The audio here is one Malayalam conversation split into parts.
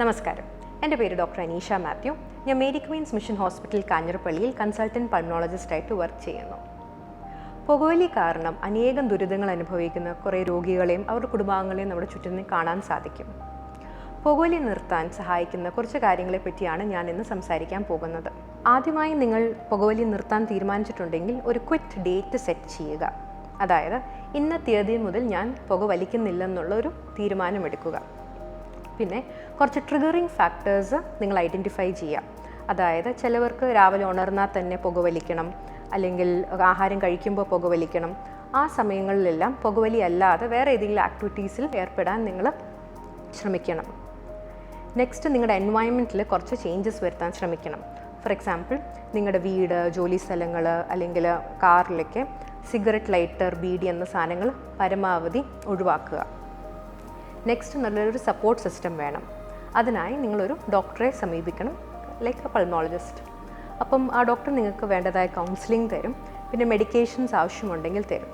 നമസ്കാരം, എൻ്റെ പേര് ഡോക്ടർ അനീഷ മാത്യു. ഞാൻ മേരി ക്വീൻസ് മിഷൻ ഹോസ്പിറ്റൽ കാഞ്ഞിരപ്പള്ളിയിൽ കൺസൾട്ടൻറ്റ് പൾമണോളജിസ്റ്റായിട്ട് വർക്ക് ചെയ്യുന്നു. പുകവലി കാരണം അനേകം ദുരിതങ്ങൾ അനുഭവിക്കുന്ന കുറേ രോഗികളെയും അവരുടെ കുടുംബാംഗങ്ങളെയും നമ്മുടെ ചുറ്റും കാണാൻ സാധിക്കും. പുകവലി നിർത്താൻ സഹായിക്കുന്ന കുറച്ച് കാര്യങ്ങളെ പറ്റിയാണ് ഞാൻ ഇന്ന് സംസാരിക്കാൻ പോകുന്നത്. ആദ്യമായി നിങ്ങൾ പുകവലി നിർത്താൻ തീരുമാനിച്ചിട്ടുണ്ടെങ്കിൽ ഒരു ക്വിറ്റ് ഡേറ്റ് സെറ്റ് ചെയ്യുക. അതായത് ഇന്ന തീയതി മുതൽ ഞാൻ പുക വലിക്കുന്നില്ലെന്നുള്ളൊരു തീരുമാനമെടുക്കുക. പിന്നെ കുറച്ച് ട്രിഗറിങ് ഫാക്ടേഴ്സ് നിങ്ങൾ ഐഡൻറ്റിഫൈ ചെയ്യുക. അതായത് ചിലവർക്ക് രാവിലെ ഉണർന്നാൽ തന്നെ പുകവലിക്കണം, അല്ലെങ്കിൽ ആഹാരം കഴിക്കുമ്പോൾ പുകവലിക്കണം. ആ സമയങ്ങളിലെല്ലാം പുകവലി അല്ലാതെ വേറെ ഏതെങ്കിലും ആക്ടിവിറ്റീസിൽ ഏർപ്പെടാൻ നിങ്ങൾ ശ്രമിക്കണം. നെക്സ്റ്റ്, നിങ്ങളുടെ എൻവയൺമെൻറ്റിൽ കുറച്ച് ചേഞ്ചസ് വരുത്താൻ ശ്രമിക്കണം. ഫോർ എക്സാമ്പിൾ, നിങ്ങളുടെ വീട്, ജോലി സ്ഥലങ്ങൾ അല്ലെങ്കിൽ കാറിലൊക്കെ സിഗരറ്റ്, ലൈറ്റർ, ബീഡി എന്ന സാധനങ്ങൾ പരമാവധി ഒഴിവാക്കുക. നെക്സ്റ്റ്, നല്ലൊരു സപ്പോർട്ട് സിസ്റ്റം വേണം. അതിനായി നിങ്ങളൊരു ഡോക്ടറെ സമീപിക്കണം, ലൈക്ക് എ പൾമോളജിസ്റ്റ്. അപ്പം ആ ഡോക്ടർ നിങ്ങൾക്ക് വേണ്ടതായ കൗൺസിലിംഗ് തരും, പിന്നെ മെഡിക്കേഷൻസ് ആവശ്യമുണ്ടെങ്കിൽ തരും.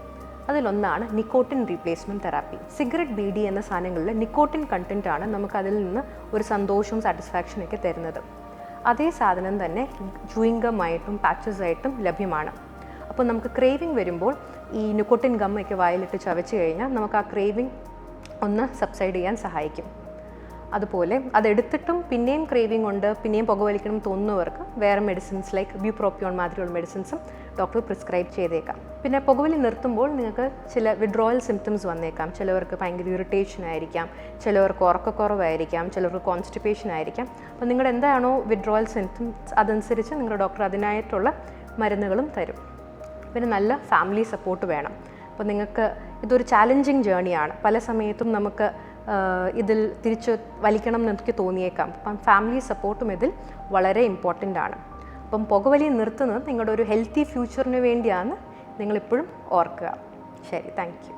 അതിലൊന്നാണ് nicotine replacement therapy. Cigarette, beedi എന്ന സാധനങ്ങളിൽ നിക്കോട്ടിൻ കണ്ടൻറ്റാണ് നമുക്കതിൽ നിന്ന് ഒരു സന്തോഷവും സാറ്റിസ്ഫാക്ഷനൊക്കെ തരുന്നത്. അതേ സാധനം തന്നെ ചൂയിംഗമായിട്ടും പാച്ചസായിട്ടും ലഭ്യമാണ്. അപ്പോൾ നമുക്ക് ക്രേവിങ് വരുമ്പോൾ ഈ നിക്കോട്ടിൻ ഗമ്മൊക്കെ വായിലിട്ട് ചവച്ച് കഴിഞ്ഞാൽ നമുക്ക് ആ ക്രേവിങ് ഒന്ന് സബ്സൈഡ് ചെയ്യാൻ സഹായിക്കും. അതുപോലെ അതെടുത്തിട്ടും പിന്നെയും ക്രേവിങ് ഉണ്ട്, പിന്നെയും പുകവലിക്കണം തോന്നുന്നവർക്ക് വേറെ മെഡിസിൻസ് ലൈക്ക് ബ്യൂപ്രോപ്പിയോൺ മാതിരിയുള്ള മെഡിസിൻസും ഡോക്ടർ പ്രിസ്ക്രൈബ് ചെയ്തേക്കാം. പിന്നെ പുകവലി നിർത്തുമ്പോൾ നിങ്ങൾക്ക് ചില വിഡ്രോവൽ സിംറ്റംസ് വന്നേക്കാം. ചിലവർക്ക് ഭയങ്കര ഇറിറ്റേഷൻ ആയിരിക്കാം, ചിലവർക്ക് ഉറക്കക്കുറവായിരിക്കാം, ചിലവർക്ക് കോൺസ്റ്റിപ്പേഷൻ ആയിരിക്കാം. അപ്പോൾ നിങ്ങളുടെ എന്താണോ വിഡ്രോവൽ സിംറ്റംസ് അതനുസരിച്ച് നിങ്ങളുടെ ഡോക്ടർ അതിനായിട്ടുള്ള മരുന്നുകളും തരും. പിന്നെ നല്ല ഫാമിലി സപ്പോർട്ട് വേണം. അപ്പോൾ നിങ്ങൾക്ക് ഇതൊരു ചാലഞ്ചിങ് ജേണിയാണ്. പല സമയത്തും നമുക്ക് ഇതിൽ തിരിച്ച് വലിക്കണം എന്നൊക്കെ തോന്നിയേക്കാം. അപ്പം ഫാമിലി സപ്പോർട്ടും ഇതിൽ വളരെ ഇമ്പോർട്ടൻ്റ് ആണ്. അപ്പം പുകവലി നിർത്തുന്നത് നിങ്ങളുടെ ഒരു ഹെൽത്തി ഫ്യൂച്ചറിന് വേണ്ടിയാണ് നിങ്ങളിപ്പോഴും ഓർക്കുക. ശരി, താങ്ക് യു.